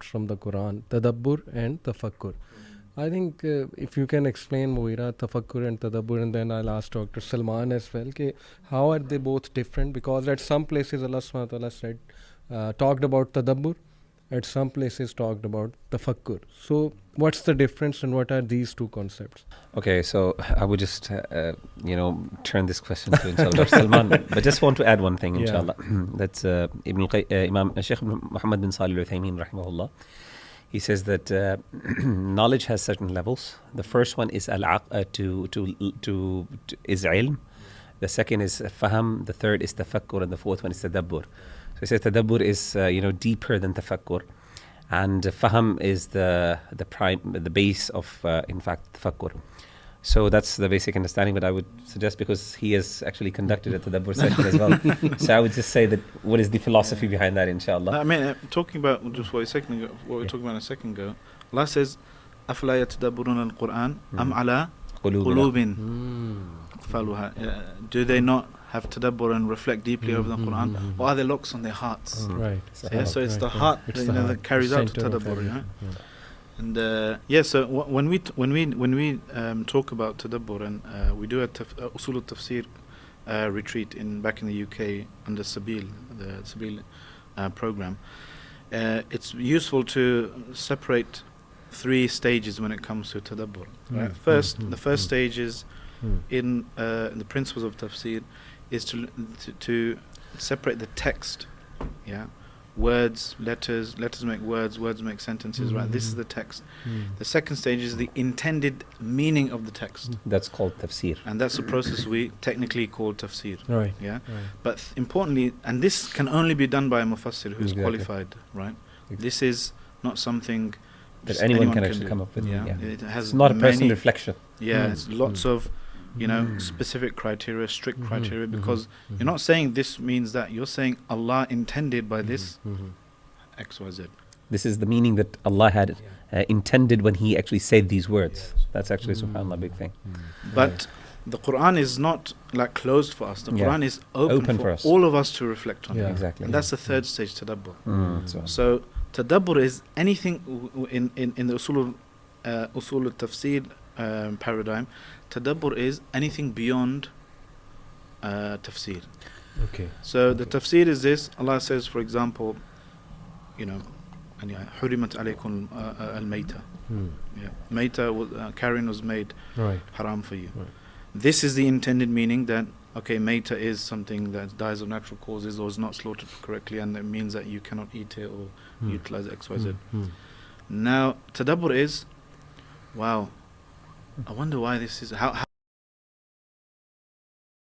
from the Quran, Tadabbur and Tafakkur. I think if you can explain Muira, Tafakkur and Tadabbur, and then I'll ask Dr. Salman as well, how are they both different? Because at some places Allah subhanahu wa ta'ala said, talked about Tadabbur, at some places talked about Tafakkur. So what's the difference and what are these two concepts? Okay, so I would just, turn this question to inshallah Dr. Salman, but just want to add one thing, inshallah. That's Imam Sheikh Muhammad bin Salih al-Uthaymeen, rahimahullah. He says that knowledge has certain levels. The first one is is ilm. The second is faham. The third is tafakkur, and the fourth one is tadabbur. So he says tadabbur is deeper than tafakkur, and faham is the base of in fact tafakkur. So that's the basic understanding, but I would suggest, because he has actually conducted a tadabbur session as well, so I would just say that what is the philosophy behind that, inshallah. I mean, talking about just what we were talking about a second ago, Allah says, أَفَلَا يَتَدَبُّرُونَ الْقُرْآنَ أَمْ عَلَىٰ قُلُوبٍ أَقْفَالُهَا. Do they not have tadabbur and reflect deeply over the Quran, or are there locks on their hearts? Right. So it's the heart that carries out the tadabbur, right? And so when we talk about tadabbur, and we do a usul al-tafsir retreat back in the UK under the Sabil program, it's useful to separate 3 stages when it comes to tadabbur. Right? The first stage is in the principles of tafsir is to separate the text, words, letters make words make sentences, right? This is the text. The second stage is the intended meaning of the text. That's called tafsir. And that's a process we technically call tafsir. Right. Yeah. Right. But importantly, and this can only be done by a mufassir who's qualified, right? Exactly. This is not something that anyone can actually come up with. Yeah. It has it's not a personal reflection. Yeah, it's lots of specific criteria, strict criteria, because you're not saying this means that, you're saying Allah intended by this X, Y, Z. This is the meaning that Allah had intended when He actually said these words. That's actually, subhanAllah, a big thing. But the Quran is not like closed for us. The Quran is open for us, all of us to reflect on. Exactly. And that's the third stage, tadabbur. So tadabbur is anything in the usul al-tafsir paradigm. Tadabbur is anything beyond tafsir. Okay. So the tafsir is this. Allah says, for example, حُرِمَتْ عَلَيْكُمْ الْمَيْتَةِ. Mayta, carrion was made haram for you. Right. This is the intended meaning, that mayta is something that dies of natural causes or is not slaughtered correctly, and that means that you cannot eat it or utilize X, Y, Z. Now, tadabbur is, wow, I wonder why this is, how